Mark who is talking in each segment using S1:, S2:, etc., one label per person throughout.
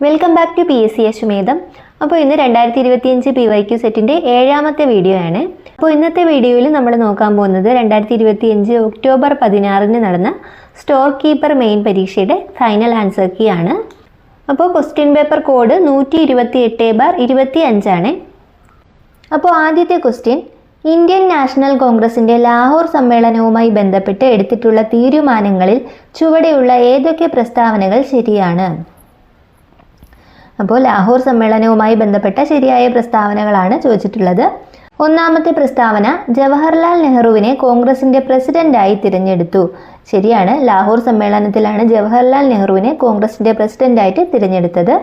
S1: Welcome back to PSC അശ്വമേധം. അപ്പോൾ ഇന്ന് 2025 PYQ സെറ്റിൻ്റെ 7ാമത്തെ വീഡിയോ ആണ്. അപ്പോൾ ഇന്നത്തെ വീഡിയോയിൽ നമ്മൾ നോക്കാൻ പോകുന്നത് 2025 ഒക്ടോബർ 16 നടന്ന സ്റ്റോർ കീപ്പർ മെയിൻ പരീക്ഷയുടെ ഫൈനൽ ആൻസർ കീ ആണ്. അപ്പോൾ ക്വസ്റ്റ്യൻ പേപ്പർ കോഡ് 128/25 ആണ്. അപ്പോൾ ആദ്യത്തെ ക്വസ്റ്റ്യൻ, ഇന്ത്യൻ നാഷണൽ കോൺഗ്രസിൻ്റെ ലാഹോർ സമ്മേളനവുമായി ബന്ധപ്പെട്ട് എടുത്തിട്ടുള്ള തീരുമാനങ്ങളിൽ ചുവടെയുള്ള ഏതൊക്കെ പ്രസ്താവനകൾ ശരിയാണ്? അപ്പോൾ ലാഹോർ സമ്മേളനവുമായി ബന്ധപ്പെട്ട ശരിയായ പ്രസ്താവനകളാണ് ചോദിച്ചിട്ടുള്ളത്. ഒന്നാമത്തെ പ്രസ്താവന, ജവഹർലാൽ നെഹ്റുവിനെ കോൺഗ്രസിൻ്റെ പ്രസിഡന്റായി തിരഞ്ഞെടുത്തു. ശരിയാണ്. ലാഹോർ സമ്മേളനത്തിലാണ് ജവഹർലാൽ നെഹ്റുവിനെ കോൺഗ്രസിൻ്റെ പ്രസിഡന്റായിട്ട് തിരഞ്ഞെടുത്തത്.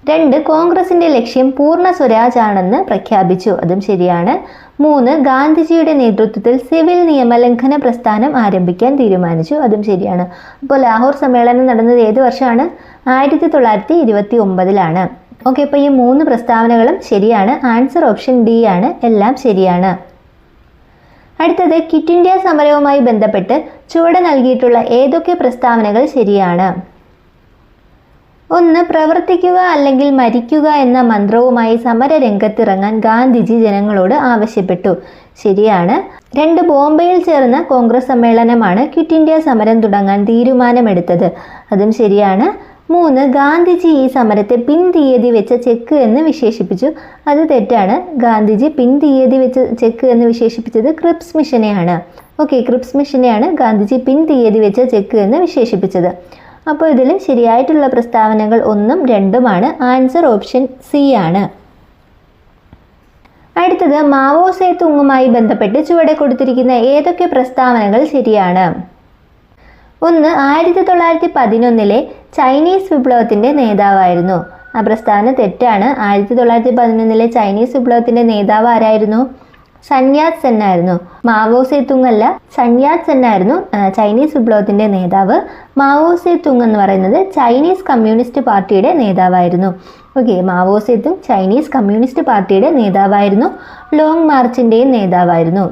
S1: 2, കോൺഗ്രസിൻ്റെ ലക്ഷ്യം പൂർണ്ണ സ്വരാജ് ആണെന്ന് പ്രഖ്യാപിച്ചു. അതും ശരിയാണ്. 3, ഗാന്ധിജിയുടെ നേതൃത്വത്തിൽ സിവിൽ നിയമലംഘന പ്രസ്ഥാനം ആരംഭിക്കാൻ തീരുമാനിച്ചു. അതും ശരിയാണ്. അപ്പോൾ ലാഹോർ സമ്മേളനം നടന്നത് ഏത് വർഷമാണ്? 1929. ഓക്കെ, അപ്പോൾ ഈ 3 പ്രസ്താവനകളും ശരിയാണ്. ആൻസർ ഓപ്ഷൻ ഡി ആണ്. എല്ലാം ശരിയാണ്. അടുത്തത്, ക്വിറ്റ് ഇന്ത്യ സമരവുമായി ബന്ധപ്പെട്ട് ചുവടെ നൽകിയിട്ടുള്ള ഏതൊക്കെ പ്രസ്താവനകൾ ശരിയാണ്? 1, പ്രവർത്തിക്കുക അല്ലെങ്കിൽ മരിക്കുക എന്ന മന്ത്രവുമായി സമരരംഗത്തിറങ്ങാൻ ഗാന്ധിജി ജനങ്ങളോട് ആവശ്യപ്പെട്ടു. ശരിയാണ്. 2, ബോംബെയിൽ ചേർന്ന കോൺഗ്രസ് സമ്മേളനമാണ് ക്വിറ്റ് ഇന്ത്യ സമരം തുടങ്ങാൻ തീരുമാനമെടുത്തത്. അതും ശരിയാണ്. 3, ഗാന്ധിജി ഈ സമരത്തെ പിൻതീയതി വെച്ച ചെക്ക് എന്ന് വിശേഷിപ്പിച്ചു. അത് തെറ്റാണ്. ഗാന്ധിജി പിൻതീയതി വെച്ച ചെക്ക് എന്ന് വിശേഷിപ്പിച്ചത് ക്രിപ്സ് മിഷനെയാണ്. ഓക്കെ, ക്രിപ്സ് മിഷനെയാണ് ഗാന്ധിജി പിൻതീയതി വെച്ച ചെക്ക് എന്ന് വിശേഷിപ്പിച്ചത്. അപ്പോൾ ഇതിൽ ശരിയായിട്ടുള്ള പ്രസ്താവനകൾ 1ഉം 2ഉമാണ്. ആൻസർ ഓപ്ഷൻ സി ആണ്. അടുത്തത്, മാവോ സേ തുങ്ങുമായി ബന്ധപ്പെട്ട് ചുവടെ കൊടുത്തിരിക്കുന്ന ഏതൊക്കെ പ്രസ്താവനകൾ ശരിയാണ്? 1, 1911 ചൈനീസ് വിപ്ലവത്തിൻ്റെ നേതാവായിരുന്നു. ആ പ്രസ്താവന തെറ്റാണ്. 1911 ചൈനീസ് വിപ്ലവത്തിൻ്റെ നേതാവ് ആരായിരുന്നു? സൻയാത് സെൻ ആയിരുന്നു. മാവോ സേ തുങ് അല്ല, സൻയാത് സെൻ ആയിരുന്നു ചൈനീസ് വിപ്ലവത്തിൻ്റെ നേതാവ്. മാവോ സേ തുങ് എന്ന് പറയുന്നത് ചൈനീസ് കമ്മ്യൂണിസ്റ്റ് പാർട്ടിയുടെ നേതാവായിരുന്നു. Okay, Mao Tse Tung Chinese communist പാർട്ടിയുടെ നേതാവായിരുന്നു. ലോങ് മാർച്ചിൻ്റെയും നേതാവായിരുന്നു.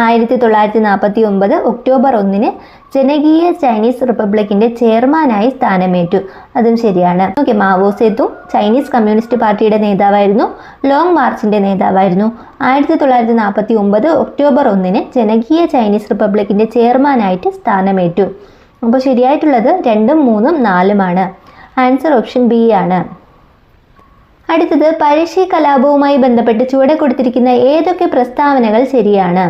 S1: 1949 ഒക്ടോബർ 1 ജനകീയ ചൈനീസ് റിപ്പബ്ലിക്കിന്റെ ചെയർമാനായി സ്ഥാനമേറ്റു. അതും ശരിയാണ്. Okay, Mao Tse Tung Chinese communist പാർട്ടിയുടെ നേതാവായിരുന്നു. ലോങ് മാർച്ചിന്റെ നേതാവായിരുന്നു. 1949 ഒക്ടോബർ 1 ജനകീയ ചൈനീസ് റിപ്പബ്ലിക്കിന്റെ ചെയർമാനായിട്ട് സ്ഥാനമേറ്റു. അപ്പോൾ ശരിയായിട്ടുള്ളത് 2ഉം 3ഉം 4ഉമാണ്. ആൻസർ ഓപ്ഷൻ ബി ആണ്. അടുത്തത്, പഴശ്ശി കലാപവുമായി ബന്ധപ്പെട്ട് ചുവടെ കൊടുത്തിരിക്കുന്ന ഏതൊക്കെ പ്രസ്താവനകൾ ശരിയാണ്?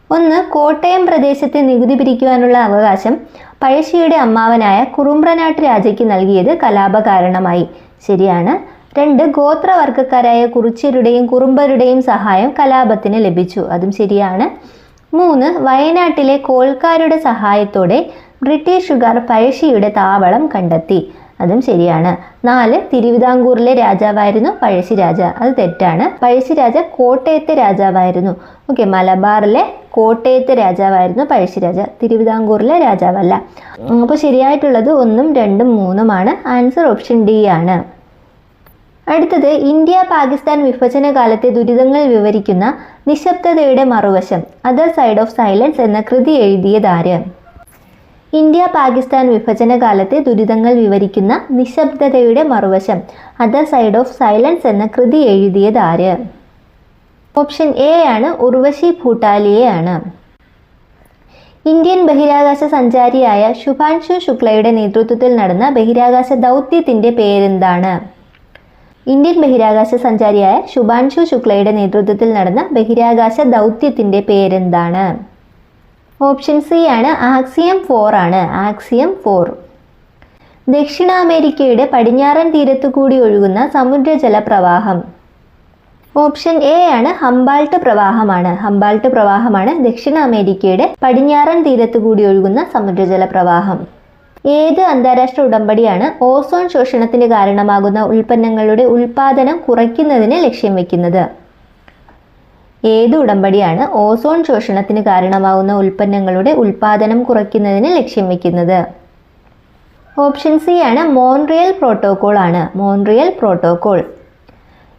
S1: 1, കോട്ടയം പ്രദേശത്തെ നികുതി പിരിക്കുവാനുള്ള അവകാശം പഴശ്ശിയുടെ അമ്മാവനായ കുറുമ്പ്രനാട്ട് രാജയ്ക്ക് നൽകിയത് കലാപ കാരണമായി. ശരിയാണ്. 2, ഗോത്രവർഗക്കാരായ കുറിച്യരുടെയും കുറുമ്പരുടെയും സഹായം കലാപത്തിന് ലഭിച്ചു. അതും ശരിയാണ്. 3, വയനാട്ടിലെ കോൾക്കാരുടെ സഹായത്തോടെ ബ്രിട്ടീഷുകാർ പഴശ്ശിയുടെ താവളം കണ്ടെത്തി. അതും ശരിയാണ്. 4, തിരുവിതാംകൂറിലെ രാജാവായിരുന്നു പഴശ്ശിരാജ. അത് തെറ്റാണ്. പഴശ്ശിരാജ കോട്ടയത്തെ രാജാവായിരുന്നു. ഓക്കെ, മലബാറിലെ കോട്ടയത്തെ രാജാവായിരുന്നു പഴശ്ശിരാജ, തിരുവിതാംകൂറിലെ രാജാവല്ല. അപ്പോൾ ശരിയായിട്ടുള്ളത് 1ഉം 2ഉം 3ഉമാണ്. ആൻസർ ഓപ്ഷൻ ഡി ആണ്. അടുത്തത്, ഇന്ത്യ പാകിസ്ഥാൻ വിഭജന കാലത്തെ ദുരിതങ്ങൾ വിവരിക്കുന്ന നിശബ്ദതയുടെ മറുവശം അതർ സൈഡ് ഓഫ് സൈലൻസ് എന്ന കൃതി എഴുതിയതാര്? ഇന്ത്യ പാകിസ്ഥാൻ വിഭജന കാലത്തെ ദുരിതങ്ങൾ വിവരിക്കുന്ന നിശബ്ദതയുടെ മറുവശം അതർ സൈഡ് ഓഫ് സൈലൻസ് എന്ന കൃതി എഴുതിയതാര്? ഓപ്ഷൻ എ ആണ്. ഉർവശി ഭൂട്ടാലിയെ ആണ്. ഇന്ത്യൻ ബഹിരാകാശ സഞ്ചാരിയായ ശുഭാൻശു ശുക്ലയുടെ നേതൃത്വത്തിൽ നടന്ന ബഹിരാകാശ ദൗത്യത്തിന്റെ പേരെന്താണ്? ഇന്ത്യൻ ബഹിരാകാശ സഞ്ചാരിയായ ശുഭാൻശു ശുക്ലയുടെ നേതൃത്വത്തിൽ നടന്ന ബഹിരാകാശ ദൗത്യത്തിന്റെ പേരെന്താണ്? ഓപ്ഷൻ സി ആണ്. ആക്സിയം 4 ആണ്. ആക്സിയം 4. ദക്ഷിണാമേരിക്കയുടെ പടിഞ്ഞാറൻ തീരത്തുകൂടി ഒഴുകുന്ന സമുദ്രജല പ്രവാഹം? ഓപ്ഷൻ എ ആണ്. ഹംബാൾട്ട് പ്രവാഹമാണ്. ഹംബാൾട്ട് പ്രവാഹമാണ് ദക്ഷിണാമേരിക്കയുടെ പടിഞ്ഞാറൻ തീരത്തുകൂടി ഒഴുകുന്ന സമുദ്രജല പ്രവാഹം. ഏത് അന്താരാഷ്ട്ര ഉടമ്പടിയാണ് ഓസോൺ ശോഷണത്തിന് കാരണമാകുന്ന ഉൽപ്പന്നങ്ങളുടെ ഉൽപാദനം കുറയ്ക്കുന്നതിന് ലക്ഷ്യം വെക്കുന്നത്? ഏത് ഉടമ്പടിയാണ് ഓസോൺ ശോഷണത്തിന് കാരണമാകുന്ന ഉൽപ്പന്നങ്ങളുടെ ഉൽപാദനം കുറയ്ക്കുന്നതിന് ലക്ഷ്യം വെക്കുന്നത്? ഓപ്ഷൻ സി ആണ്. മോൺട്രിയൽ പ്രോട്ടോകോൾ ആണ്. Montreal protocol.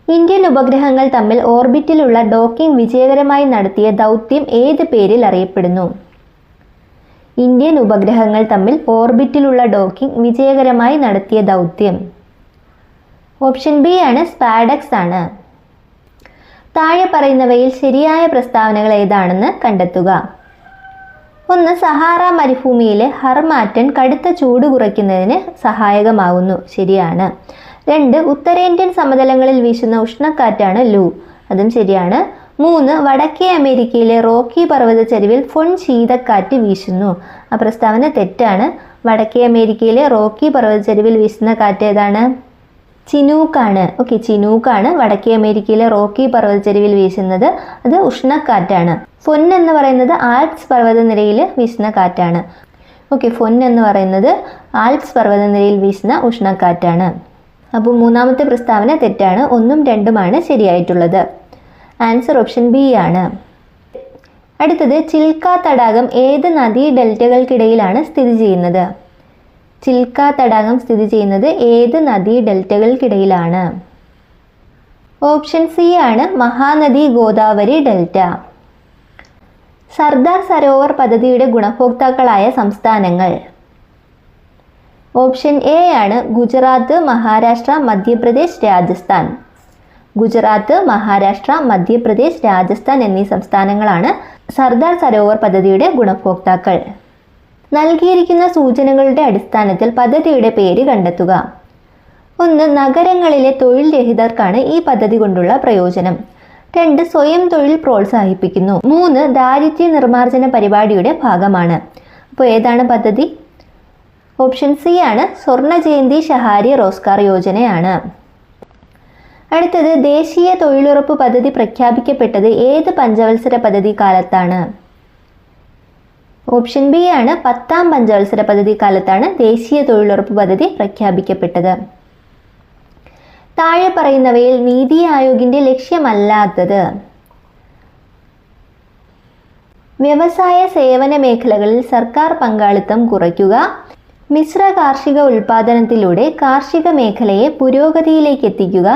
S1: ഇന്ത്യൻ ഉപഗ്രഹങ്ങൾ തമ്മിൽ ഓർബിറ്റിലുള്ള ഡോക്കിംഗ് വിജയകരമായി നടത്തിയ ദൗത്യം ഏത് പേരിൽ അറിയപ്പെടുന്നു? ഇന്ത്യൻ ഉപഗ്രഹങ്ങൾ തമ്മിൽ ഓർബിറ്റിലുള്ള ഡോക്കിംഗ് വിജയകരമായി നടത്തിയ ദൗത്യം? ഓപ്ഷൻ ബി ആണ് സ്പാഡക്സ് ആണ്. താഴെ പറയുന്നവയിൽ ശരിയായ പ്രസ്താവനകൾ ഏതാണെന്ന് കണ്ടെത്തുക. 1. സഹാറ മരുഭൂമിയിലെ ഹർമാറ്റൻ കടുത്ത ചൂട് കുറയ്ക്കുന്നതിന് സഹായകമാകുന്നു. ശരിയാണ്. 2. ഉത്തരേന്ത്യൻ സമതലങ്ങളിൽ വീശുന്ന ഉഷ്ണക്കാറ്റാണ് ലൂ. അതും ശരിയാണ്. 3. വടക്കേ അമേരിക്കയിലെ റോക്കി പർവ്വതച്ചരിവിൽ ഫൊൺ ശീതക്കാറ്റ് വീശുന്നു. ആ പ്രസ്താവന തെറ്റാണ്. വടക്കേ അമേരിക്കയിലെ റോക്കി പർവ്വതച്ചരിവിൽ വീശുന്ന കാറ്റ് ഏതാണ്? ചിനൂക്കാണ്. ഓക്കെ, ചിനൂക്കാണ് വടക്കേ അമേരിക്കയിലെ റോക്കി പർവ്വതച്ചരിവിൽ വീശുന്നത്. അത് ഉഷ്ണക്കാറ്റാണ്. ഫൊൻ എന്ന് പറയുന്നത് ആൽപ്സ് പർവ്വതനിരയിൽ വീശുന്ന കാറ്റാണ്. ഓക്കെ, ഫൊൻ എന്ന് പറയുന്നത് ആൽപ്സ് പർവ്വതനിരയിൽ വീശുന്ന ഉഷ്ണക്കാറ്റാണ്. അപ്പോൾ മൂന്നാമത്തെ പ്രസ്താവന തെറ്റാണ്. 1ഉം 2ഉമാണ് ശരിയായിട്ടുള്ളത്. ആൻസർ ഓപ്ഷൻ ബി ആണ്. അടുത്തത് ചിൽക്ക തടാകം ഏത് നദീ ഡെൽറ്റകൾക്കിടയിലാണ് സ്ഥിതി ചെയ്യുന്നത്? ചിൽക്ക തടാകം സ്ഥിതി ചെയ്യുന്നത് ഏത് നദീ ഡെൽറ്റകൾക്കിടയിലാണ്? ഓപ്ഷൻ സി ആണ് മഹാനദി ഗോദാവരി ഡെൽറ്റ. സർദാർ സരോവർ പദ്ധതിയുടെ ഗുണഭോക്താക്കളായ സംസ്ഥാനങ്ങൾ? ഓപ്ഷൻ എ ആണ് ഗുജറാത്ത്, മഹാരാഷ്ട്ര, മധ്യപ്രദേശ്, രാജസ്ഥാൻ. ഗുജറാത്ത്, മഹാരാഷ്ട്ര, മധ്യപ്രദേശ്, രാജസ്ഥാൻ എന്നീ സംസ്ഥാനങ്ങളാണ് സർദാർ സരോവർ പദ്ധതിയുടെ ഗുണഭോക്താക്കൾ. നൽകിയിരിക്കുന്ന സൂചനകളുടെ അടിസ്ഥാനത്തിൽ പദ്ധതിയുടെ പേര് കണ്ടെത്തുക. 1. നഗരങ്ങളിലെ തൊഴിൽ രഹിതർക്കാണ് ഈ പദ്ധതി കൊണ്ടുള്ള പ്രയോജനം. 2. സ്വയം തൊഴിൽ പ്രോത്സാഹിപ്പിക്കുന്നു. 3. ദാരിദ്ര്യ നിർമ്മാർജ്ജന പരിപാടിയുടെ ഭാഗമാണ്. അപ്പോൾ ഏതാണ് പദ്ധതി? ഓപ്ഷൻ സി ആണ് സ്വർണ്ണ ജയന്തി ഷഹാരി റോസ്ഗാർ യോജനയാണ്. അടുത്തത് ദേശീയ തൊഴിലുറപ്പ് പദ്ധതി പ്രഖ്യാപിക്കപ്പെട്ടത് ഏത് പഞ്ചവത്സര പദ്ധതി കാലത്താണ്? ഓപ്ഷൻ ബി ആണ് 10ാം പഞ്ചവത്സര പദ്ധതി കാലത്താണ് ദേശീയ തൊഴിലുറപ്പ് പദ്ധതി പ്രഖ്യാപിക്കപ്പെട്ടത്. താഴെ പറയുന്നവയിൽ നീതി ആയോഗിന്റെ ലക്ഷ്യമല്ലാത്തത്? വ്യവസായ സേവന മേഖലകളിൽ സർക്കാർ പങ്കാളിത്തം കുറയ്ക്കുക, മിശ്ര കാർഷിക ഉൽപാദനത്തിലൂടെ കാർഷിക മേഖലയെ പുരോഗതിയിലേക്ക് എത്തിക്കുക,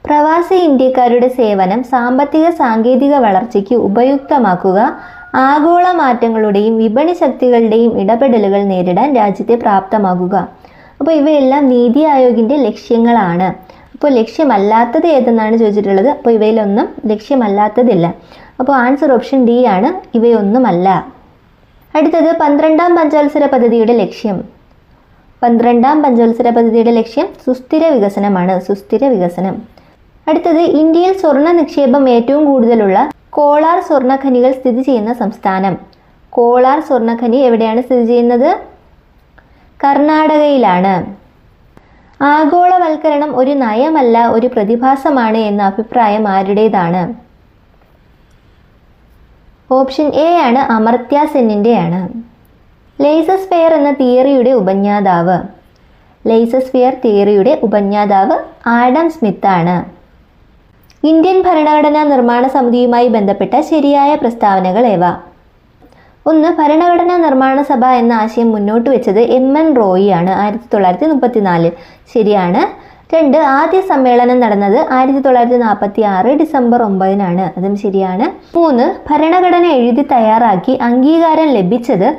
S1: പ്രവാസി ഇന്ത്യക്കാരുടെ സേവനം സാമ്പത്തിക സാങ്കേതിക വളർച്ചയ്ക്ക് ഉപയുക്തമാക്കുക, ആഗോള മാറ്റങ്ങളുടെയും വിപണി ശക്തികളുടെയും ഇടപെടലുകൾ നേരിടാൻ രാജ്യത്തെ പ്രാപ്തമാക്കുക. അപ്പോൾ ഇവയെല്ലാം നീതി ആയോഗിൻ്റെ ലക്ഷ്യങ്ങളാണ്. അപ്പോൾ ലക്ഷ്യമല്ലാത്തത് ഏതെന്നാണ് ചോദിച്ചിട്ടുള്ളത്. അപ്പോൾ ഇവയിലൊന്നും ലക്ഷ്യമല്ലാത്തതില്ല. അപ്പോൾ ആൻസർ ഓപ്ഷൻ ഡി ആണ്, ഇവയൊന്നുമല്ല. അടുത്തത് 12ാം പഞ്ചവത്സര പദ്ധതിയുടെ ലക്ഷ്യം. 12ാം പഞ്ചവത്സര പദ്ധതിയുടെ ലക്ഷ്യം സുസ്ഥിര വികസനമാണ്. സുസ്ഥിര വികസനം. അടുത്തത് ഇന്ത്യയിൽ സ്വർണ്ണ നിക്ഷേപം ഏറ്റവും കൂടുതലുള്ള കോളാർ സ്വർണ്ണഖനികൾ സ്ഥിതി ചെയ്യുന്ന സംസ്ഥാനം. കോളാർ സ്വർണ്ണഖനി എവിടെയാണ് സ്ഥിതി ചെയ്യുന്നത്? കർണാടകയിലാണ്. ആഗോളവൽക്കരണം ഒരു നയമല്ല, ഒരു പ്രതിഭാസമാണ് എന്ന അഭിപ്രായം ആരുടേതാണ്? ഓപ്ഷൻ എ ആണ് അമർത്യ സെന്നിൻ്റെയാണ്. ലെയ്സസ്ഫിയർ എന്ന തിയറിയുടെ ഉപജ്ഞാതാവ്? ലെയ്സസ്ഫിയർ തിയറിയുടെ ഉപജ്ഞാതാവ് ആഡം സ്മിത്ത് ആണ്. ഇന്ത്യൻ ഭരണഘടനാ നിർമ്മാണ സമിതിയുമായി ബന്ധപ്പെട്ട ശരിയായ പ്രസ്താവനകൾ ഏവ? 1. ഭരണഘടനാ നിർമ്മാണ സഭ എന്ന ആശയം മുന്നോട്ട് വെച്ചത് എം.എൻ. റോയി ആണ് 1934. ശരിയാണ്. 2. ആദ്യ സമ്മേളനം നടന്നത് 1946 ഡിസംബർ 9-നാണ്. അതും ശരിയാണ്. 3. ഭരണഘടന എഴുതി തയ്യാറാക്കി അംഗീകാരം ലഭിച്ചത്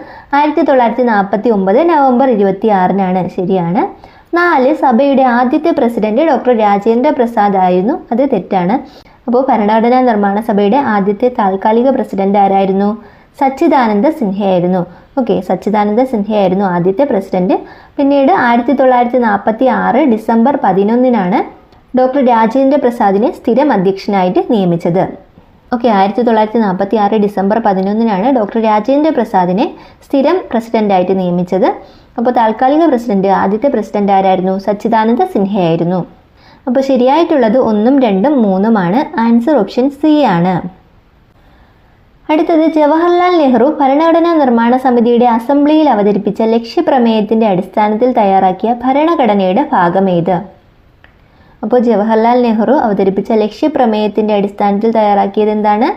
S1: 1949 നവംബർ 26-നാണ്. ശരിയാണ്. 4. സഭയുടെ ആദ്യത്തെ പ്രസിഡന്റ് ഡോക്ടർ രാജേന്ദ്ര പ്രസാദ് ആയിരുന്നു. അത് തെറ്റാണ്. അപ്പോൾ ഭരണഘടനാ നിർമ്മാണ സഭയുടെ ആദ്യത്തെ താൽക്കാലിക പ്രസിഡന്റ് ആരായിരുന്നു? സച്ചിദാനന്ദ സിൻഹയായിരുന്നു. ഓക്കെ, സച്ചിദാനന്ദ സിൻഹയായിരുന്നു ആദ്യത്തെ പ്രസിഡന്റ്. പിന്നീട് 1946 ഡിസംബർ 11-നാണ് ഡോക്ടർ രാജേന്ദ്ര പ്രസാദിനെ സ്ഥിരം അധ്യക്ഷനായിട്ട് നിയമിച്ചത്. ഓക്കെ, 1946 ഡിസംബർ 11-നാണ് ഡോക്ടർ രാജേന്ദ്ര പ്രസാദിനെ സ്ഥിരം പ്രസിഡന്റായിട്ട് നിയമിച്ചത്. അപ്പോൾ താൽക്കാലിക പ്രസിഡന്റ്, ആദ്യത്തെ പ്രസിഡന്റ് ആരായിരുന്നു? സച്ചിദാനന്ദ സിൻഹയായിരുന്നു. അപ്പോൾ ശരിയായിട്ടുള്ളത് 1ഉം 2ഉം 3ഉമാണ്. ആൻസർ ഓപ്ഷൻ സി ആണ്. അടുത്തത് ജവഹർലാൽ നെഹ്റു ഭരണഘടനാ നിർമ്മാണ സമിതിയുടെ അസംബ്ലിയിൽ അവതരിപ്പിച്ച ലക്ഷ്യപ്രമേയത്തിന്റെ അടിസ്ഥാനത്തിൽ തയ്യാറാക്കിയ ഭരണഘടനയുടെ ഭാഗമേത്? അപ്പോൾ ജവഹർലാൽ നെഹ്റു അവതരിപ്പിച്ച ലക്ഷ്യപ്രമേയത്തിന്റെ അടിസ്ഥാനത്തിൽ തയ്യാറാക്കിയത് എന്താണ്?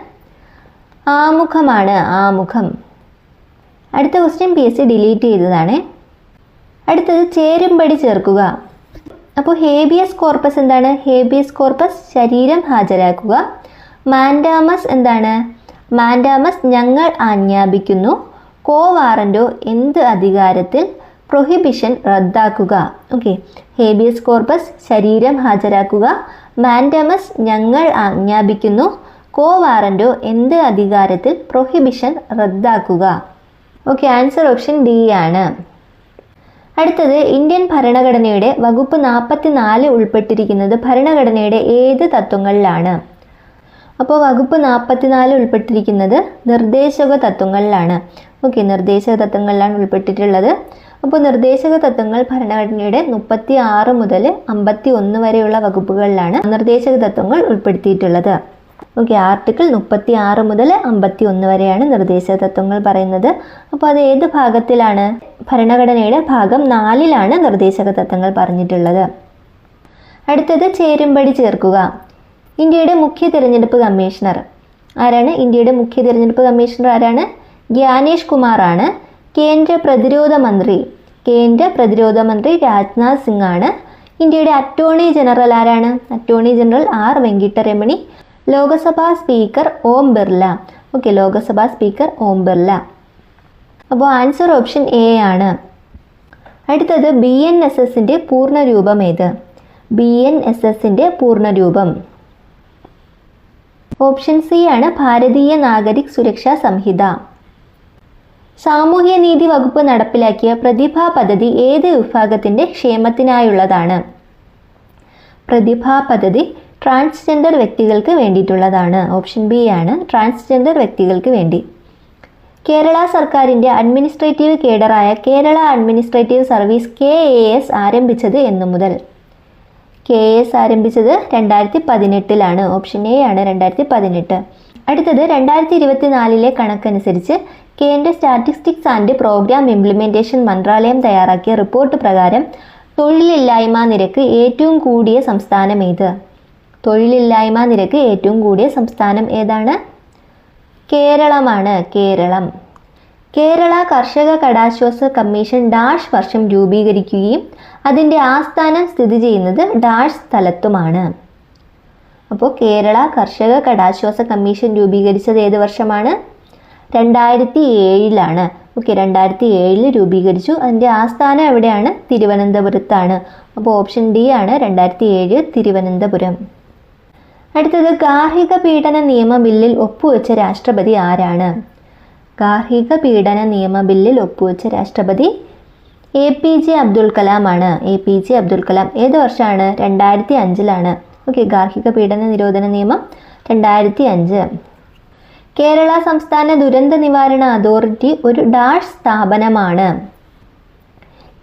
S1: ആമുഖമാണ്. ആമുഖം. അടുത്ത ക്വസ്റ്റ്യൻ PSC ഡിലീറ്റ് ചെയ്തതാണ്. അടുത്തത് ചേരുംപടി ചേർക്കുക. അപ്പോൾ ഹേബിയസ് കോർപ്പസ് എന്താണ്? ഹേബിയസ് കോർപ്പസ് ശരീരം ഹാജരാക്കുക. മാൻഡാമസ് എന്താണ്? മാൻഡാമസ് ഞങ്ങൾ ആജ്ഞാപിക്കുന്നു. കോ വാറന്റോ എന്ത് അധികാരത്തിൽ പ്രൊഹിബിഷൻ റദ്ദാക്കുക. ഓക്കെ, ഹേബിയസ് കോർപ്പസ് ശരീരം ഹാജരാക്കുക, മാൻഡമസ് ഞങ്ങൾ ആജ്ഞാപിക്കുന്നു, കോ വാറന്റോ എന്ത് അധികാരത്തിൽ പ്രൊഹിബിഷൻ റദ്ദാക്കുക. ഓക്കെ, ആൻസർ ഓപ്ഷൻ ഡി ആണ്. അടുത്തത് ഇന്ത്യൻ ഭരണഘടനയുടെ വകുപ്പ് 44 ഉൾപ്പെട്ടിരിക്കുന്നത് ഭരണഘടനയുടെ ഏത് തത്വങ്ങളിലാണ്? അപ്പോൾ വകുപ്പ് 44 ഉൾപ്പെട്ടിരിക്കുന്നത് നിർദ്ദേശക തത്വങ്ങളിലാണ്. ഓക്കെ, നിർദ്ദേശക തത്വങ്ങളിലാണ് ഉൾപ്പെട്ടിട്ടുള്ളത്. അപ്പോൾ നിർദ്ദേശക തത്വങ്ങൾ ഭരണഘടനയുടെ 36 മുതൽ 51 വരെയുള്ള വകുപ്പുകളിലാണ് നിർദ്ദേശക തത്വങ്ങൾ ഉൾപ്പെടുത്തിയിട്ടുള്ളത്. ഓക്കെ, ആർട്ടിക്കിൾ 36 മുതൽ 51 വരെയാണ് നിർദ്ദേശക തത്വങ്ങൾ പറയുന്നത്. അപ്പോൾ അത് ഏത് ഭാഗത്തിലാണ്? ഭരണഘടനയുടെ ഭാഗം 4ലാണ് നിർദ്ദേശക തത്വങ്ങൾ പറഞ്ഞിട്ടുള്ളത്. അടുത്തത് ചേരുംപടി ചേർക്കുക. ഇന്ത്യയുടെ മുഖ്യ തിരഞ്ഞെടുപ്പ് കമ്മീഷണർ ആരാണ്? ഇന്ത്യയുടെ മുഖ്യ തിരഞ്ഞെടുപ്പ് കമ്മീഷണർ ആരാണ്? ഗ്യാനേഷ് കുമാർ ആണ്. കേന്ദ്ര പ്രതിരോധ മന്ത്രി രാജ്നാഥ് സിംഗ് ആണ്. ഇന്ത്യയുടെ അറ്റോർണി ജനറൽ ആരാണ്? Attorney general R Venkataramani. Lok Sabha speaker Om Birla. Okay, Lok Sabha speaker Om Birla. അപ്പോൾ ആൻസർ ഓപ്ഷൻ എ ആണ്. അടുത്തത് BNSSന്റെ പൂർണ്ണരൂപം ഏത്? BNSSന്റെ പൂർണ്ണരൂപം ഓപ്ഷൻ സി ആണ്, ഭാരതീയ നാഗരിക് സുരക്ഷാ സംഹിത. സാമൂഹ്യനീതി വകുപ്പ് നടപ്പിലാക്കിയ പ്രതിഭാ പദ്ധതി ഏത് വിഭാഗത്തിന്റെ ക്ഷേമത്തിനായുള്ളതാണ്? പ്രതിഭാ പദ്ധതി ട്രാൻസ്ജെൻഡർ വ്യക്തികൾക്ക് വേണ്ടിയിട്ടുള്ളതാണ്. ഓപ്ഷൻ ബി ആണ്, ട്രാൻസ്ജെൻഡർ വ്യക്തികൾക്ക് വേണ്ടി. കേരള സർക്കാരിൻ്റെ അഡ്മിനിസ്ട്രേറ്റീവ് കേഡറായ കേരള അഡ്മിനിസ്ട്രേറ്റീവ് സർവീസ് KAS ആരംഭിച്ചത് എന്നു മുതൽ? KAS ആരംഭിച്ചത് 2018ലാണ്. ഓപ്ഷൻ എ ആണ്, 2018. അടുത്തത് 2024 കണക്കനുസരിച്ച് കേന്ദ്ര സ്റ്റാറ്റിസ്റ്റിക്സ് ആൻഡ് പ്രോഗ്രാം ഇംപ്ലിമെൻറ്റേഷൻ മന്ത്രാലയം തയ്യാറാക്കിയ റിപ്പോർട്ട് പ്രകാരം തൊഴിലില്ലായ്മ നിരക്ക് ഏറ്റവും കൂടിയ സംസ്ഥാനം ഏത്? തൊഴിലില്ലായ്മ നിരക്ക് ഏറ്റവും കൂടിയ സംസ്ഥാനം ഏതാണ്? കേരളമാണ്, കേരളം. കേരള കർഷക കടാശ്വാസ കമ്മീഷൻ ഡാഷ് വർഷം രൂപീകരിക്കുകയും അതിൻ്റെ ആസ്ഥാനം സ്ഥിതി ചെയ്യുന്നത് ഡാഷ് സ്ഥലത്തുമാണ്. അപ്പോൾ കേരള കർഷക കടാശ്വാസ കമ്മീഷൻ രൂപീകരിച്ചത് ഏത് വർഷമാണ്? 2007ലാണ്. ഓക്കെ, 2007 രൂപീകരിച്ചു. അതിൻ്റെ ആസ്ഥാനം എവിടെയാണ്? തിരുവനന്തപുരത്താണ്. അപ്പോൾ ഓപ്ഷൻ ഡി ആണ്, 2007 തിരുവനന്തപുരം. അടുത്തത് ഗാർഹിക പീഡന നിയമ ബില്ലിൽ ഒപ്പുവെച്ച രാഷ്ട്രപതി ആരാണ്? ഗാർഹിക പീഡന നിയമ ബില്ലിൽ ഒപ്പുവെച്ച രാഷ്ട്രപതി APJ അബ്ദുൽ കലാം ആണ്. APJ അബ്ദുൽ കലാം. ഏത് വർഷമാണ്? 2005ലാണ്. ഓക്കെ, ഗാർഹിക പീഡന നിരോധന നിയമം 2005. കേരള സംസ്ഥാന ദുരന്ത നിവാരണ അതോറിറ്റി ഒരു ഡാഷ് സ്ഥാപനമാണ്.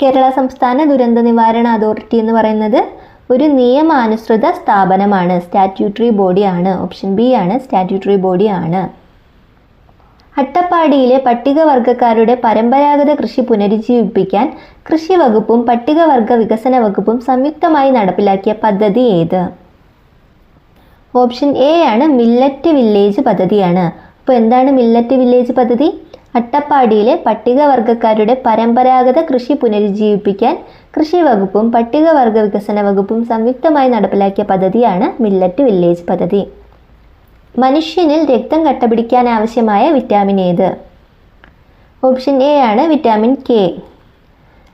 S1: കേരള സംസ്ഥാന ദുരന്ത നിവാരണ അതോറിറ്റി എന്ന് പറയുന്നത് ഒരു നിയമാനുസൃത സ്ഥാപനമാണ്, സ്റ്റാറ്റ്യൂട്ടറി ബോഡി ആണ്. ഓപ്ഷൻ ബി ആണ്, സ്റ്റാറ്റ്യൂട്ടറി ബോഡി ആണ്. അട്ടപ്പാടിയിലെ പട്ടികവർഗക്കാരുടെ പരമ്പരാഗത കൃഷി പുനരുജ്ജീവിപ്പിക്കാൻ കൃഷി വകുപ്പും പട്ടികവർഗ വികസന വകുപ്പും സംയുക്തമായി നടപ്പിലാക്കിയ പദ്ധതി ഏത്? ഓപ്ഷൻ എ ആണ്, മില്ലറ്റ് വില്ലേജ് പദ്ധതിയാണ്. അപ്പോൾ എന്താണ് മില്ലറ്റ് വില്ലേജ് പദ്ധതി? അട്ടപ്പാടിയിലെ പട്ടികവർഗക്കാരുടെ പരമ്പരാഗത കൃഷി പുനരുജ്ജീവിപ്പിക്കാൻ കൃഷി വകുപ്പും പട്ടികവർഗ വികസന വകുപ്പും സംയുക്തമായി നടപ്പിലാക്കിയ പദ്ധതിയാണ് മില്ലറ്റ് വില്ലേജ് പദ്ധതി. മനുഷ്യനിൽ രക്തം കട്ടപിടിക്കാൻ ആവശ്യമായ വിറ്റാമിൻ ഏത്? ഓപ്ഷൻ എ ആണ്, വിറ്റാമിൻ K.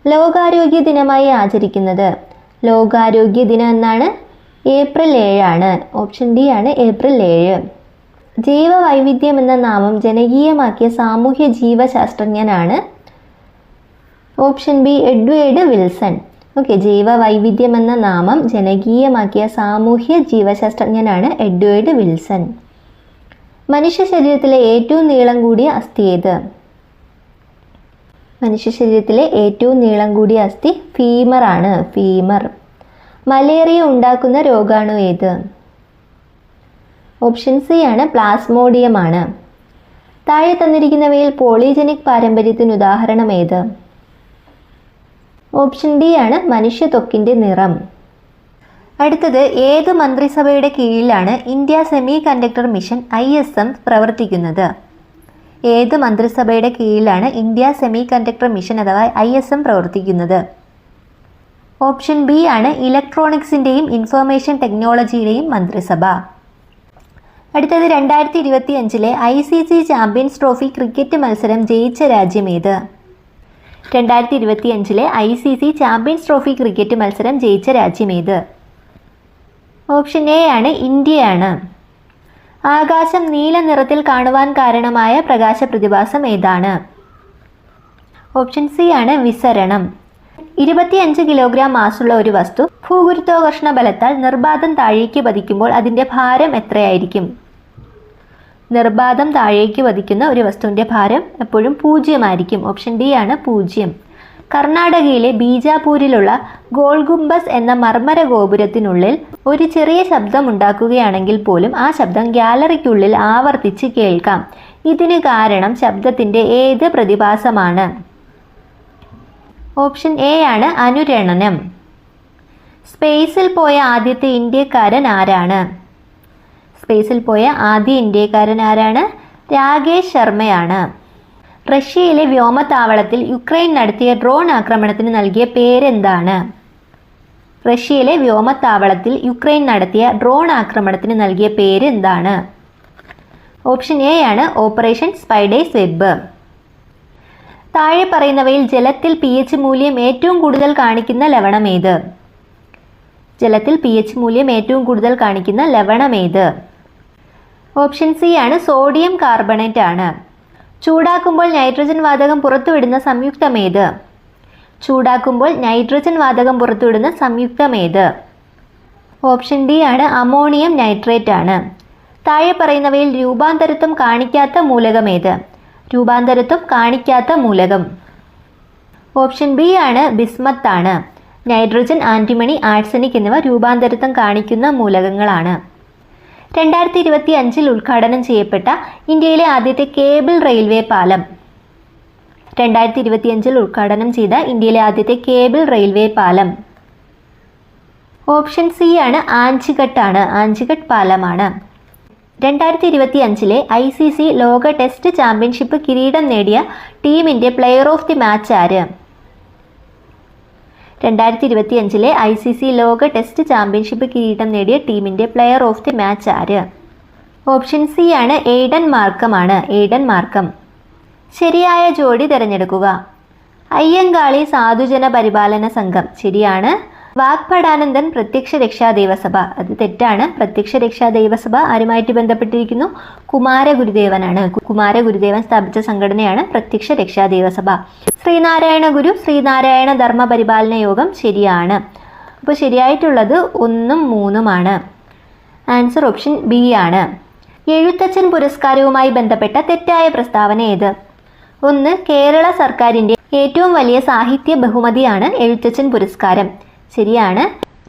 S1: ലോകാരോഗ്യ ദിനമായി ആചരിക്കുന്നത്? ലോകാരോഗ്യ ദിനം എന്നാണ്, ഏപ്രിൽ 7 ആണ്. ഓപ്ഷൻ ഡി ആണ്, ഏപ്രിൽ 7. ജൈവവൈവിധ്യം എന്ന നാമം ജനകീയമാക്കിയ സാമൂഹ്യ ജീവശാസ്ത്രജ്ഞനാണ്? Option B, Edward Wilson. Okay, ജൈവവൈവിധ്യം എന്ന നാമം ജനകീയമാക്കിയ സാമൂഹ്യ ജീവശാസ്ത്രജ്ഞനാണ് എഡ്വേർഡ് വിൽസൺ. മനുഷ്യ ശരീരത്തിലെ ഏറ്റവും നീളം കൂടിയ അസ്ഥി ഏത്? മനുഷ്യ ശരീരത്തിലെ ഏറ്റവും നീളം കൂടിയ അസ്ഥി ഫീമർ ആണ്, ഫീമർ. മലേറിയ ഉണ്ടാക്കുന്ന രോഗാണു ഏത്? ഓപ്ഷൻ സി ആണ്, പ്ലാസ്മോഡിയം ആണ്. താഴെ തന്നിരിക്കുന്നവയിൽ പോളിജനിക് പാരമ്പര്യത്തിന് ഉദാഹരണം ഏത്? ഓപ്ഷൻ ഡി ആണ്, മനുഷ്യ ത്വക്കിൻ്റെ നിറം. അടുത്തത് ഏത് മന്ത്രിസഭയുടെ കീഴിലാണ് India semi conductor mission ISM പ്രവർത്തിക്കുന്നത്? ഏത് മന്ത്രിസഭയുടെ കീഴിലാണ് ഇന്ത്യ സെമി കണ്ടക്ടർ മിഷൻ അഥവാ ISM പ്രവർത്തിക്കുന്നത്? ഓപ്ഷൻ ബി ആണ്, ഇലക്ട്രോണിക്സിൻ്റെയും ഇൻഫർമേഷൻ ടെക്നോളജിയുടെയും മന്ത്രിസഭ. അടുത്തത് 2025 ICC ചാമ്പ്യൻസ് ട്രോഫി ക്രിക്കറ്റ് മത്സരം ജയിച്ച രാജ്യം ഏത്? 2025 ICC ചാമ്പ്യൻസ് ട്രോഫി ക്രിക്കറ്റ് മത്സരം ജയിച്ച രാജ്യം ഏത്? ഓപ്ഷൻ എ ആണ്, ഇന്ത്യയാണ്. ആകാശം നീല നിറത്തിൽ കാണുവാൻ കാരണമായ പ്രകാശ പ്രതിഭാസം ഏതാണ്? ഓപ്ഷൻ സി ആണ്, വിസരണം. 25 കിലോഗ്രാം മാസുള്ള ഒരു വസ്തു ഭൂഗുരുത്വാകർഷണ ബലത്താൽ നിർബാധം താഴേക്ക് പതിക്കുമ്പോൾ അതിൻ്റെ ഭാരം എത്രയായിരിക്കും? നിർബാധം താഴേക്ക് പതിക്കുന്ന ഒരു വസ്തുവിൻ്റെ ഭാരം എപ്പോഴും 0 ആയിരിക്കും. ഓപ്ഷൻ ഡി ആണ്, 0. കർണാടകയിലെ ബീജാപൂരിലുള്ള ഗോൾഗുംബസ് എന്ന മർമ്മര ഗോപുരത്തിനുള്ളിൽ ഒരു ചെറിയ ശബ്ദം ഉണ്ടാക്കുകയാണെങ്കിൽ പോലും ആ ശബ്ദം ഗ്യാലറിക്കുള്ളിൽ ആവർത്തിച്ച് കേൾക്കാം. ഇതിന് കാരണം ശബ്ദത്തിൻ്റെ ഏത് പ്രതിഭാസമാണ്? ഓപ്ഷൻ എ ആണ്, അനുരണനം. സ്പേസിൽ പോയ ആദ്യത്തെ ഇന്ത്യക്കാരൻ ആരാണ്? സ്പേസിൽ പോയ ആദ്യ ഇന്ത്യക്കാരൻ ആരാണ്? രാകേഷ് ശർമ്മയാണ്. റഷ്യയിലെ വ്യോമതാവളത്തിൽ യുക്രൈൻ നടത്തിയ ഡ്രോൺ ആക്രമണത്തിന് നൽകിയ പേരെന്താണ്? റഷ്യയിലെ വ്യോമതാവളത്തിൽ യുക്രൈൻ നടത്തിയ ഡ്രോൺ ആക്രമണത്തിന് നൽകിയ പേരെന്താണ്? ഓപ്ഷൻ എ ആണ്, ഓപ്പറേഷൻ സ്പൈഡേഴ്സ് വെബ്. താഴെ പറയുന്നവയിൽ ജലത്തിൽ pH മൂല്യം ഏറ്റവും കൂടുതൽ കാണിക്കുന്ന ലവണം ഏത്? ജലത്തിൽ pH മൂല്യം ഏറ്റവും കൂടുതൽ കാണിക്കുന്ന ലവണം ഏത്? ഓപ്ഷൻ സി ആണ്, സോഡിയം കാർബണേറ്റ് ആണ്. ചൂടാക്കുമ്പോൾ നൈട്രജൻ വാതകം പുറത്തുവിടുന്ന സംയുക്തം ഏത്? ചൂടാക്കുമ്പോൾ നൈട്രജൻ വാതകം പുറത്തുവിടുന്ന സംയുക്തം ഏത്? ഓപ്ഷൻ ഡി ആണ്, അമോണിയം നൈട്രേറ്റ് ആണ്. താഴെ പറയുന്നവയിൽ രൂപാന്തരത്വം കാണിക്കാത്ത മൂലകം ഏത്? രൂപാന്തരത്വം കാണിക്കാത്ത മൂലകം. ഓപ്ഷൻ ബി ആണ്, ബിസ്മത്ത് ആണ്. നൈട്രജൻ, ആന്റിമണി, ആഴ്സനിക് എന്നിവ രൂപാന്തരത്വം കാണിക്കുന്ന മൂലകങ്ങളാണ്. 2025 ഉദ്ഘാടനം ചെയ്യപ്പെട്ട ഇന്ത്യയിലെ ആദ്യത്തെ കേബിൾ റെയിൽവേ പാലം? 2025 ഉദ്ഘാടനം ചെയ്ത ഇന്ത്യയിലെ ആദ്യത്തെ കേബിൾ റെയിൽവേ പാലം? ഓപ്ഷൻ സി ആണ്, ആഞ്ചിഘട്ട് ആണ്. ആഞ്ചിഘട്ട് പാലമാണ്. 2025 ICC ലോക ടെസ്റ്റ് ചാമ്പ്യൻഷിപ്പ് കിരീടം നേടിയ ടീമിൻ്റെ പ്ലെയർ ഓഫ് ദി മാച്ച് ആര്? 2025 ICC ലോക ടെസ്റ്റ് ചാമ്പ്യൻഷിപ്പ് കിരീടം നേടിയ ടീമിൻ്റെ പ്ലെയർ ഓഫ് ദി മാച്ച് ആര്? ഓപ്ഷൻ സി ആണ്, എയ്ഡൻ മാർക്കം ആണ്. എയ്ഡൻ മാർക്കം. ശരിയായ ജോഡി തിരഞ്ഞെടുക്കുക. അയ്യങ്കാളി സാധുജന പരിപാലന സംഘം ശരിയാണ്. വാഗ്ഭടാനന്ദൻ പ്രത്യക്ഷ രക്ഷാ ദൈവസഭ അത് തെറ്റാണ്. പ്രത്യക്ഷ രക്ഷാ ദൈവസഭ ആരുമായിട്ട് ബന്ധപ്പെട്ടിരിക്കുന്നു? കുമാരഗുരുദേവനാണ്. കുമാരഗുരുദേവൻ സ്ഥാപിച്ച സംഘടനയാണ് പ്രത്യക്ഷ രക്ഷാ ദൈവസഭ. ശ്രീനാരായണ ഗുരു ശ്രീനാരായണ ധർമ്മ പരിപാലന യോഗം ശരിയാണ്. അപ്പോൾ ശരിയായിട്ടുള്ളത് 1ഉം 3ഉമാണ്. ആൻസർ ഓപ്ഷൻ ബി ആണ്. എഴുത്തച്ഛൻ പുരസ്കാരവുമായി ബന്ധപ്പെട്ട തെറ്റായ പ്രസ്താവന ഏത്? 1. കേരള സർക്കാരിൻ്റെ ഏറ്റവും വലിയ സാഹിത്യ ബഹുമതിയാണ് എഴുത്തച്ഛൻ പുരസ്കാരം ശരിയാണ്.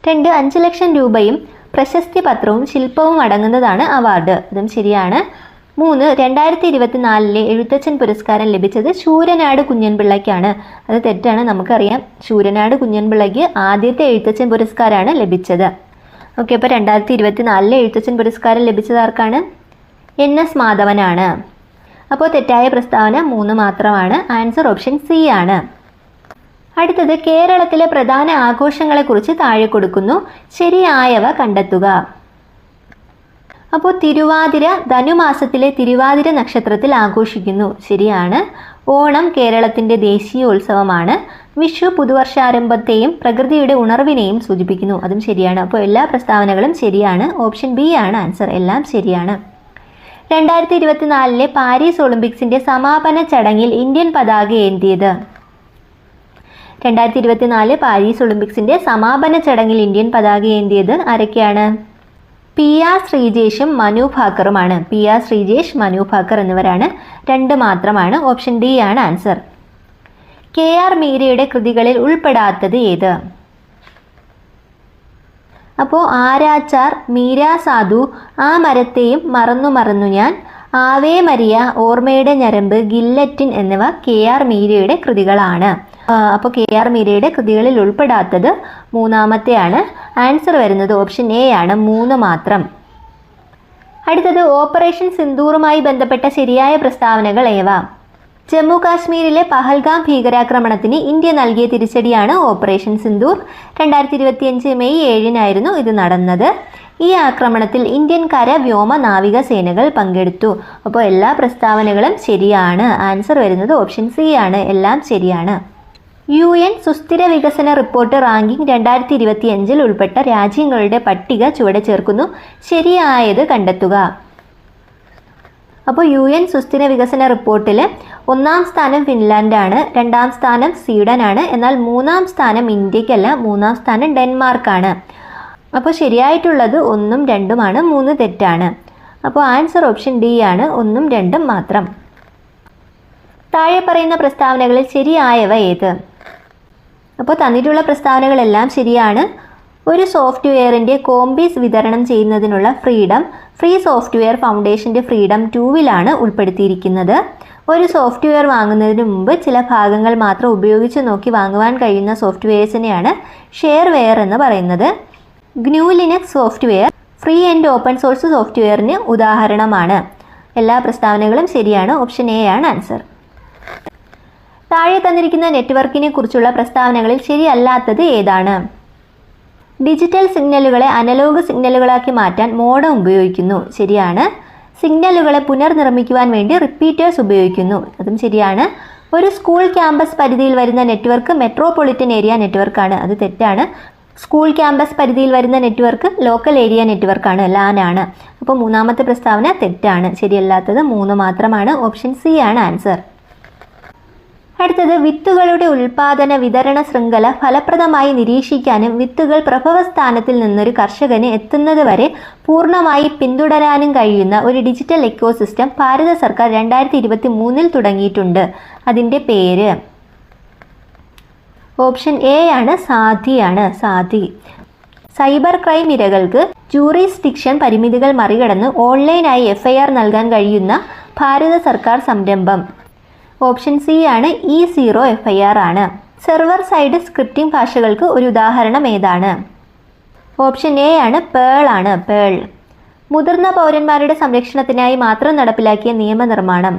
S1: 2. 5 ലക്ഷം രൂപയും പ്രശസ്തി പത്രവും ശില്പവും അടങ്ങുന്നതാണ് അവാർഡ് അതും ശരിയാണ്. 3. 2024 എഴുത്തച്ഛൻ പുരസ്കാരം ലഭിച്ചത് ശൂരനാട് കുഞ്ഞൻപിള്ളയ്ക്കാണ് അത് തെറ്റാണ്. നമുക്കറിയാം ശൂരനാട് കുഞ്ഞൻപിള്ളയ്ക്ക് ആദ്യത്തെ എഴുത്തച്ഛൻ പുരസ്കാരമാണ് ലഭിച്ചത്. ഓക്കെ, അപ്പോൾ 2024 എഴുത്തച്ഛൻ പുരസ്കാരം ലഭിച്ചത് ആർക്കാണ്? NS മാധവനാണ്. അപ്പോൾ തെറ്റായ പ്രസ്താവന 3 മാത്രമാണ്. ആൻസർ ഓപ്ഷൻ സി ആണ്. അടുത്തത് കേരളത്തിലെ പ്രധാന ആഘോഷങ്ങളെക്കുറിച്ച് താഴെ കൊടുക്കുന്നു. ശരിയായവ കണ്ടെത്തുക. അപ്പോൾ തിരുവാതിര ധനുമാസത്തിലെ തിരുവാതിര നക്ഷത്രത്തിൽ ആഘോഷിക്കുന്നു ശരിയാണ്. ഓണം കേരളത്തിൻ്റെ ദേശീയോത്സവമാണ്. വിഷു പുതുവർഷാരംഭത്തെയും പ്രകൃതിയുടെ ഉണർവിനെയും സൂചിപ്പിക്കുന്നു അതും ശരിയാണ്. അപ്പോൾ എല്ലാ പ്രസ്താവനകളും ശരിയാണ്. ഓപ്ഷൻ ബി ആണ് ആൻസർ. എല്ലാം ശരിയാണ്. 2024 പാരീസ് ഒളിമ്പിക്സിൻ്റെ സമാപന ചടങ്ങിൽ ഇന്ത്യൻ പതാക ഏന്തിയത്? 2024 പാരീസ് ഒളിമ്പിക്സിൻ്റെ സമാപന ചടങ്ങിൽ ഇന്ത്യൻ പതാക ഏന്തിയത് ആരൊക്കെയാണ്? PR ശ്രീജേഷും മനു ഭാക്കറുമാണ്. PR ശ്രീജേഷ്, മനു ഭാക്കർ എന്നിവരാണ്. 2 മാത്രമാണ്. ഓപ്ഷൻ ഡി ആണ് ആൻസർ. KR മീരയുടെ കൃതികളിൽ ഉൾപ്പെടാത്തത് ഏത്? അപ്പോൾ ആരാച്ചാർ, മീര സാധു, ആ മരത്തെയും മറന്നു മറന്നു ഞാൻ, ആവേ മരിയ, ഓർമ്മയുടെ ഞരമ്പ്, ഗില്ലറ്റിൻ എന്നിവ KR മീരയുടെ കൃതികളാണ്. അപ്പോൾ KR മീരയുടെ കൃതികളിൽ ഉൾപ്പെടാത്തത് 3-മത്തെയാണ്. ആൻസർ വരുന്നത് ഓപ്ഷൻ എ ആണ്. 3 മാത്രം. അടുത്തത് ഓപ്പറേഷൻ സിന്ദൂറുമായി ബന്ധപ്പെട്ട ശരിയായ പ്രസ്താവനകൾ ഏവ? ജമ്മു കാശ്മീരിലെ പഹൽഗാം ഭീകരാക്രമണത്തിന് ഇന്ത്യ നൽകിയ തിരിച്ചടിയാണ് ഓപ്പറേഷൻ സിന്ദൂർ. 2025 മെയ് 7-നായിരുന്നു ഇത് നടന്നത്. ഈ ആക്രമണത്തിൽ ഇന്ത്യൻ കര, വ്യോമ, നാവിക സേനകൾ പങ്കെടുത്തു. അപ്പോൾ എല്ലാ പ്രസ്താവനകളും ശരിയാണ്. ആൻസർ വരുന്നത് ഓപ്ഷൻ സി ആണ്. എല്ലാം ശരിയാണ്. UN സുസ്ഥിര വികസന റിപ്പോർട്ട് റാങ്കിംഗ് 2025 ഉൾപ്പെട്ട രാജ്യങ്ങളുടെ പട്ടിക ചുവടെ ചേർക്കുന്നു. ശരിയായത് കണ്ടെത്തുക. അപ്പോൾ UN സുസ്ഥിര വികസന റിപ്പോർട്ടിൽ 1-ാം സ്ഥാനം ഫിൻലാൻഡാണ്, 2-ാം സ്ഥാനം സ്വീഡനാണ്. എന്നാൽ 3-ാം സ്ഥാനം ഇന്ത്യക്കല്ല, 3-ാം സ്ഥാനം ഡെൻമാർക്കാണ്. അപ്പോൾ ശരിയായിട്ടുള്ളത് 1ഉം 2ഉമാണ്, 3 തെറ്റാണ്. അപ്പോൾ ആൻസർ ഓപ്ഷൻ ഡി ആണ്, 1ഉം 2ഉം മാത്രം. താഴെ പറയുന്ന പ്രസ്താവനകളിൽ ശരിയായവ ഏത്? അപ്പോൾ തന്നിട്ടുള്ള പ്രസ്താവനകളെല്ലാം ശരിയാണ്. ഒരു സോഫ്റ്റ്വെയറിൻ്റെ കോമ്പീസ് വിതരണം ചെയ്യുന്നതിനുള്ള ഫ്രീഡം ഫ്രീ സോഫ്റ്റ്വെയർ ഫൗണ്ടേഷൻ്റെ ഫ്രീഡം 2-ലാണ് ഉൾപ്പെടുത്തിയിരിക്കുന്നത്. ഒരു സോഫ്റ്റ്വെയർ വാങ്ങുന്നതിന് മുമ്പ് ചില ഭാഗങ്ങൾ മാത്രം ഉപയോഗിച്ച് നോക്കി വാങ്ങുവാൻ കഴിയുന്ന സോഫ്റ്റ്വെയർസിനെയാണ് ഷെയർവെയർ എന്ന് പറയുന്നത്. GNU Linux software free and open source സോഫ്റ്റ്വെയറിന് ഉദാഹരണമാണ്. എല്ലാ പ്രസ്താവനകളും ശരിയാണ്. ഓപ്ഷൻ എ ആണ് ആൻസർ. താഴെ തന്നിരിക്കുന്ന നെറ്റ്വർക്കിനെ കുറിച്ചുള്ള പ്രസ്താവനകളിൽ ശരിയല്ലാത്തത് ഏതാണ്? ഡിജിറ്റൽ സിഗ്നലുകളെ അനലോഗ് സിഗ്നലുകളാക്കി മാറ്റാൻ മോഡം ഉപയോഗിക്കുന്നു. ശരിയാണ്. സിഗ്നലുകളെ പുനർനിർമ്മിക്കുവാൻ വേണ്ടി റിപ്പീറ്റേഴ്സ് ഉപയോഗിക്കുന്നു. അതും ശരിയാണ്. ഒരു സ്കൂൾ ക്യാമ്പസ് പരിധിയിൽ വരുന്ന നെറ്റ്വർക്ക് മെട്രോപൊളിറ്റൻ ഏരിയ നെറ്റ്വർക്കാണ്. അത് തെറ്റാണ്. സ്കൂൾ ക്യാമ്പസ് പരിധിയിൽ വരുന്ന നെറ്റ്വർക്ക് ലോക്കൽ ഏരിയ നെറ്റ്വർക്കാണ്, LAN ആണ്. അപ്പോൾ 3-ാമത്തെ പ്രസ്താവന തെറ്റാണ്. ശരിയല്ലാത്തത് 3 മാത്രമാണ്. ഓപ്ഷൻ സി ആണ് ആൻസർ. അടുത്തത്, വിത്തുകളുടെ ഉൽപാദന വിതരണ ശൃംഖല ഫലപ്രദമായി നിരീക്ഷിക്കാനും വിത്തുകൾ പ്രഭവസ്ഥാനത്തിൽ നിന്നൊരു കർഷകന് എത്തുന്നത് വരെ പൂർണ്ണമായി പിന്തുടരാനും കഴിയുന്ന ഒരു ഡിജിറ്റൽ എക്കോസിസ്റ്റം ഭാരത സർക്കാർ 2023 തുടങ്ങിയിട്ടുണ്ട്. അതിൻ്റെ പേര്? ഓപ്ഷൻ എ ആണ്, സാധിയാണ്. സാധി. സൈബർ ക്രൈം ഇരകൾക്ക് ജൂറിസ്ഡിക്ഷൻ പരിമിതികൾ മറികടന്ന് ഓൺലൈനായി FIR നൽകാൻ കഴിയുന്ന ഭാരത സർക്കാർ സംരംഭം. ഓപ്ഷൻ സി ആണ്, E0 FIR ആണ്. സെർവർ സൈഡ് സ്ക്രിപ്റ്റിംഗ് ഭാഷകൾക്ക് ഒരു ഉദാഹരണം ഏതാണ്? ഓപ്ഷൻ എ ആണ്, പേൾ ആണ്. പേൾ. മുതിർന്ന പൗരന്മാരുടെ സംരക്ഷണത്തിനായി മാത്രം നടപ്പിലാക്കിയ നിയമനിർമ്മാണം.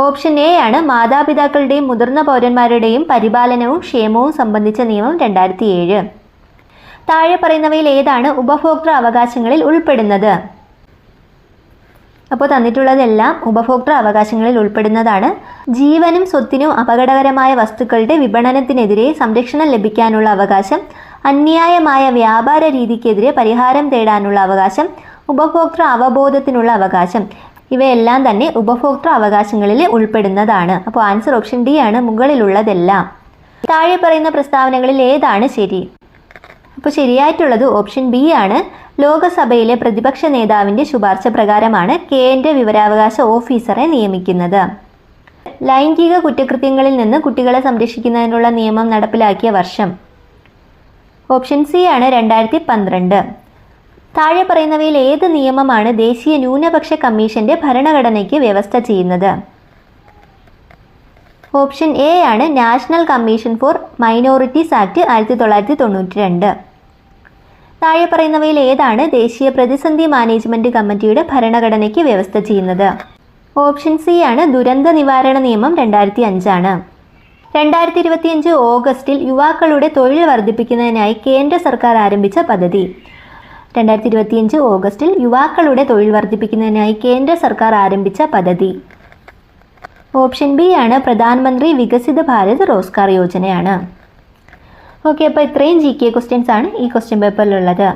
S1: ഓപ്ഷൻ എ ആണ്, മാതാപിതാക്കളുടെയും മുതിർന്ന പൗരന്മാരുടെയും പരിപാലനവും ക്ഷേമവും സംബന്ധിച്ച നിയമം 2007. താഴെ പറയുന്നവയിൽ ഏതാണ് ഉപഭോക്തൃ അവകാശങ്ങളിൽ ഉൾപ്പെടുന്നത്? അപ്പോൾ തന്നിട്ടുള്ളതെല്ലാം ഉപഭോക്തൃ അവകാശങ്ങളിൽ ഉൾപ്പെടുന്നതാണ്. ജീവനും സ്വത്തിനും അപകടകരമായ വസ്തുക്കളുടെ വിപണനത്തിനെതിരെ സംരക്ഷണം ലഭിക്കാനുള്ള അവകാശം, അന്യായമായ വ്യാപാര രീതിക്കെതിരെ പരിഹാരം തേടാനുള്ള അവകാശം, ഉപഭോക്തൃ അവബോധത്തിനുള്ള അവകാശം, ഇവയെല്ലാം തന്നെ ഉപഭോക്തൃ അവകാശങ്ങളിൽ ഉൾപ്പെടുന്നതാണ്. അപ്പോൾ ആൻസർ ഓപ്ഷൻ ഡി ആണ്, മുകളിലുള്ളതെല്ലാം. താഴെ പറയുന്ന പ്രസ്താവനകളിൽ ഏതാണ് ശരി? അപ്പോൾ ശരിയായിട്ടുള്ളത് ഓപ്ഷൻ ബി ആണ്. ലോകസഭയിലെ പ്രതിപക്ഷ നേതാവിൻ്റെ ശുപാർശ പ്രകാരമാണ് കേന്ദ്ര വിവരാവകാശ ഓഫീസറെ നിയമിക്കുന്നത്. ലൈംഗിക കുറ്റകൃത്യങ്ങളിൽ നിന്ന് കുട്ടികളെ സംരക്ഷിക്കുന്നതിനുള്ള നിയമം നടപ്പിലാക്കിയ വർഷം? ഓപ്ഷൻ സി ആണ്, 2012. താഴെ പറയുന്നവയിൽ ഏത് നിയമമാണ് ദേശീയ ന്യൂനപക്ഷ കമ്മീഷന്റെ ഭരണഘടനയ്ക്ക് വ്യവസ്ഥ ചെയ്യുന്നത്? ഓപ്ഷൻ എ ആണ്, national commission for minorities act 1992. താഴെ പറയുന്നവയിൽ ഏതാണ് ദേശീയ പ്രതിസന്ധി മാനേജ്മെന്റ് കമ്മിറ്റിയുടെ ഭരണഘടനയ്ക്ക് വ്യവസ്ഥ ചെയ്യുന്നത്? ഓപ്ഷൻ സി ആണ്, ദുരന്ത നിവാരണ നിയമം 2005 ആണ്. 2025 ഓഗസ്റ്റിൽ യുവാക്കളുടെ തൊഴിൽ വർദ്ധിപ്പിക്കുന്നതിനായി കേന്ദ്ര സർക്കാർ ആരംഭിച്ച പദ്ധതി. 2025 ഓഗസ്റ്റിൽ യുവാക്കളുടെ തൊഴിൽ വർദ്ധിപ്പിക്കുന്നതിനായി കേന്ദ്ര സർക്കാർ ആരംഭിച്ച പദ്ധതി. ഓപ്ഷൻ ബി ആണ്, പ്രധാനമന്ത്രി വികസിത ഭാരത് റോസ്ഗാർ യോജനയാണ്. ഓക്കെ, അപ്പോൾ ഇത്രയും GK ക്വസ്റ്റ്യൻസ് ആണ് ഈ ക്വസ്റ്റ്യൻ പേപ്പറിലുള്ളത്.